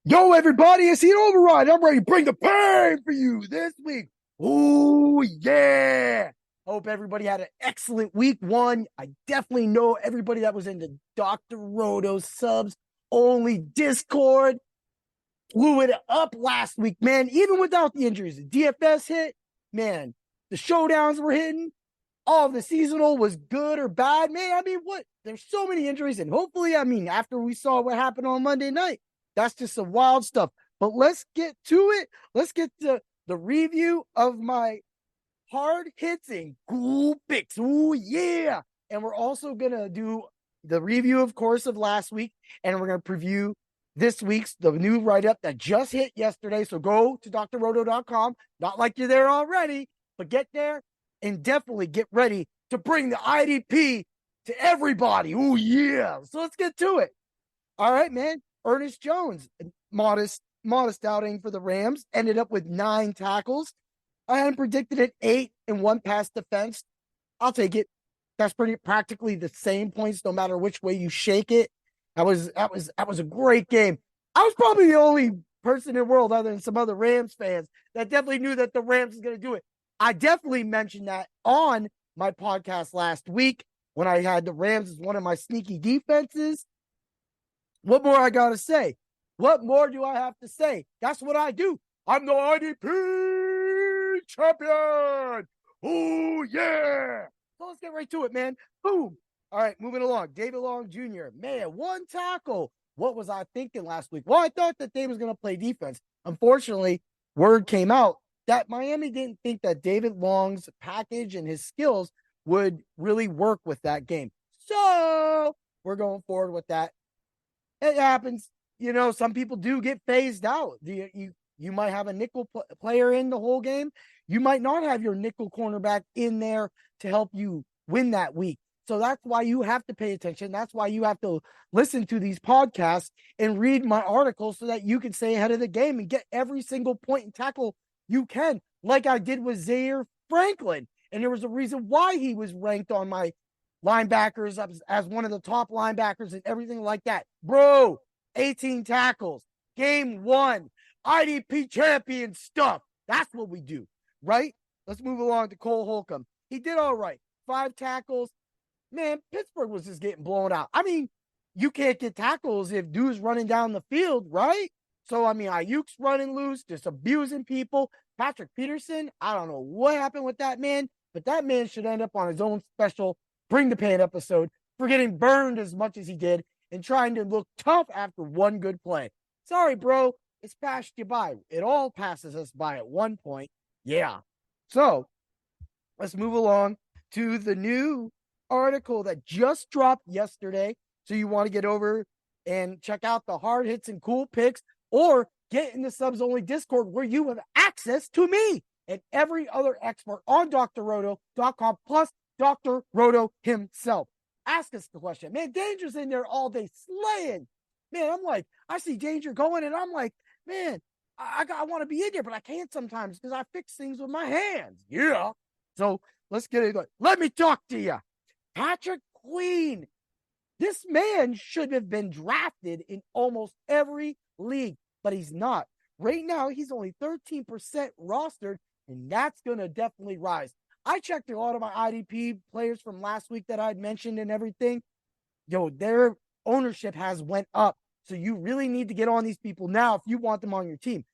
Yo, everybody, it's Heat Override. I'm ready to bring the pain for you this week. Oh, yeah. Hope everybody had an excellent week one. I definitely know everybody that was in the Dr. Roto subs only Discord blew it up last week, man. Even without the injuries, the DFS hit, man. The showdowns were hitting. All of the seasonal was good or bad, man. I mean, what? There's so many injuries, and hopefully, I mean, after we saw what happened on Monday night, that's just some wild stuff. But let's get to it. Let's get to the review of my hard hits and cool picks. Ooh, yeah. And we're also going to do the review, of course, of last week, and we're going to preview this week's the new write-up that just hit yesterday. So go to drroto.com, not like you're there already, but get there and definitely get ready to bring the IDP to everybody. Ooh, yeah. So let's get to it. All right, man. Ernest Jones, modest outing for the Rams, ended up with 9 tackles. I had predicted it 8 and 1 pass defense. I'll take it. That's pretty practically the same points, no matter which way you shake it. That was a great game. I was probably the only person in the world, other than some other Rams fans, that definitely knew that the Rams was going to do it. I definitely mentioned that on my podcast last week when I had the Rams as one of my sneaky defenses. What more I got to say? What more do I have to say? That's what I do. I'm the IDP champion. Oh, yeah. So let's get right to it, man. Boom. All right, moving along. David Long Jr. Man, 1 tackle. What was I thinking last week? Well, I thought that they was going to play defense. Unfortunately, word came out that Miami didn't think that David Long's package and his skills would really work with that game. So we're going forward with that. It happens. You know, some people do get phased out. You might have a nickel player in the whole game. You might not have your nickel cornerback in there to help you win that week. So that's why you have to pay attention. That's why you have to listen to these podcasts and read my articles so that you can stay ahead of the game and get every single point and tackle you can, like I did with Zaire Franklin. And there was a reason why he was ranked on my linebackers as one of the top linebackers and everything like that. Bro, 18 tackles, game 1, IDP champion stuff. That's what we do, right? Let's move along to Cole Holcomb. He did all right. 5 tackles. Man, Pittsburgh was just getting blown out. I mean, you can't get tackles if dude's running down the field, right? So, I mean, Ayuk's running loose, just abusing people. Patrick Peterson, I don't know what happened with that man, but that man should end up on his own special Bring the Pain episode for getting burned as much as he did and trying to look tough after one good play. Sorry, bro. It's passed you by. It all passes us by at one point. Yeah. So let's move along to the new article that just dropped yesterday. So you want to get over and check out the hard hits and cool picks, or get in the subs only Discord where you have access to me and every other expert on drroto.com, plus Dr. Roto himself. Ask us the question. Man, Danger's in there all day slaying. Man, I'm like, I see Danger going, and I'm like, man, I want to be in there, but I can't sometimes because I fix things with my hands. Yeah. So let's get it. Let me talk to you. Patrick Queen. This man should have been drafted in almost every league, but he's not. Right now, he's only 13% rostered, and that's going to definitely rise. I checked a lot of my IDP players from last week that I'd mentioned and everything. Yo, their ownership has went up. So you really need to get on these people now if you want them on your team.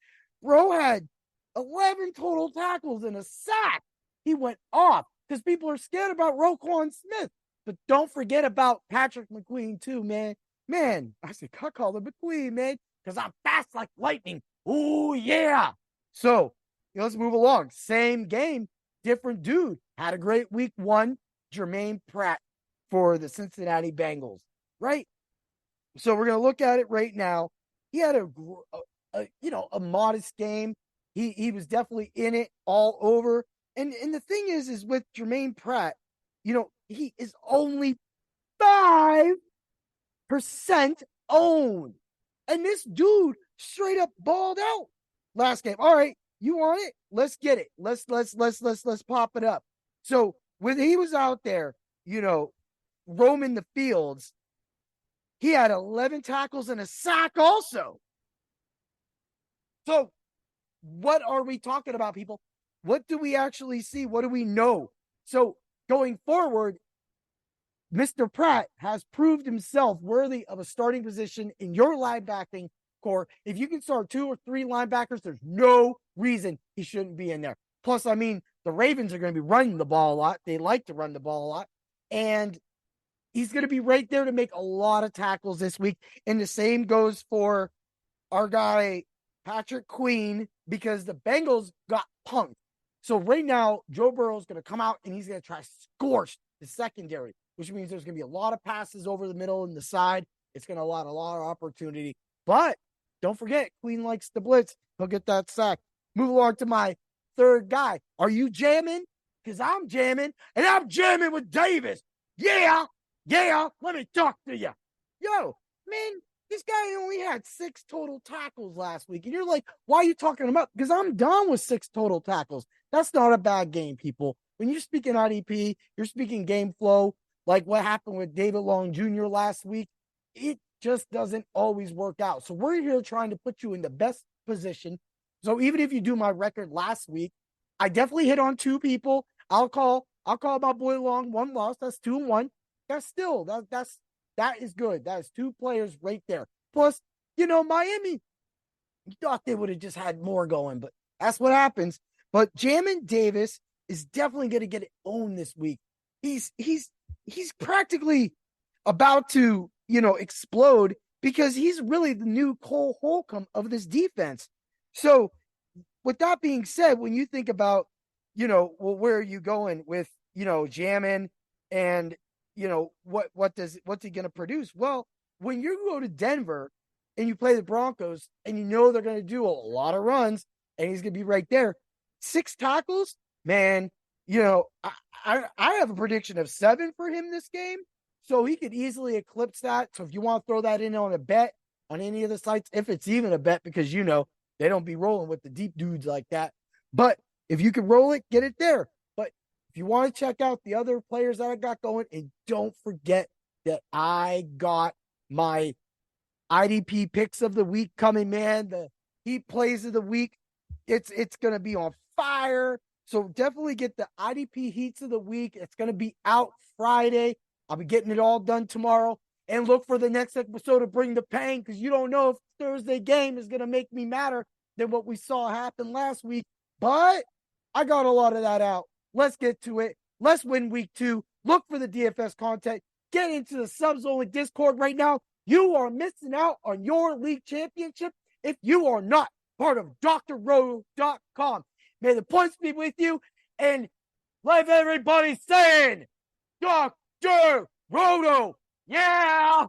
Bro had 11 total tackles and a sack. He went off because people are scared about Roquan Smith. But don't forget about Patrick McQueen too, man. Man, I call him McQueen, man, because I'm fast like lightning. Ooh, yeah. So let's move along. Same game, different dude. Had a great week 1, Jermaine Pratt for the Cincinnati Bengals, right? So we're going to look at it right now. He had a modest game. He was definitely in it all over. And the thing is with Jermaine Pratt, he is only 5% owned. And this dude straight up balled out last game. All right, you want it? Let's get it. Let's pop it up. So when he was out there, roaming the fields, he had 11 tackles and a sack also. So what are we talking about, people? What do we actually see? What do we know? So going forward, Mr. Pratt has proved himself worthy of a starting position in your linebacking core. If you can start 2 or 3 linebackers, there's no reason he shouldn't be in there. Plus, I mean, the Ravens are going to be running the ball a lot. They like to run the ball a lot. And he's going to be right there to make a lot of tackles this week. And the same goes for our guy, Patrick Queen, because the Bengals got punked. So right now, Joe Burrow is going to come out and he's going to try to scorch the secondary, which means there's going to be a lot of passes over the middle and the side. It's going to allow a lot of opportunity. But don't forget, Queen likes the blitz. He'll get that sack. Move along to my third guy. Are you jamming? Because I'm jamming, and I'm jamming with Davis. Yeah, let me talk to you. Yo, man, this guy only had 6 total tackles last week. And you're like, why are you talking him up? Because I'm done with 6 total tackles. That's not a bad game, people. When you're speaking IDP, you're speaking game flow, like what happened with David Long Jr. last week. It just doesn't always work out. So we're here trying to put you in the best position. So even if you do my record last week, I definitely hit on 2 people. I'll call my boy Long 1 loss. That's 2-1. That's still that is good. That is 2 players right there. Plus, Miami, you thought they would have just had more going, but that's what happens. But Jamin Davis is definitely going to get it owned this week. He's practically about to, explode because he's really the new Cole Holcomb of this defense. So with that being said, when you think about, where are you going with, Jamin and, what's he going to produce? Well, when you go to Denver and you play the Broncos and they're going to do a lot of runs and he's going to be right there, 6 tackles, man, I have a prediction of 7 for him this game. So he could easily eclipse that. So if you want to throw that in on a bet on any of the sites, if it's even a bet, because, they don't be rolling with the deep dudes like that. But if you can roll it, get it there. But if you want to check out the other players that I got going, and don't forget that I got my IDP picks of the week coming, man. The Heat plays of the week. It's going to be on fire. So definitely get the IDP heats of the week. It's going to be out Friday. I'll be getting it all done tomorrow. And look for the next episode to Bring the Pain, because you don't know if Thursday game is going to make me madder than what we saw happen last week. But I got a lot of that out. Let's get to it. Let's win week 2. Look for the DFS content. Get into the Subs-Only Discord right now. You are missing out on your league championship if you are not part of drroto.com. May the points be with you, and let everybody saying, Dr. Roto, yeah!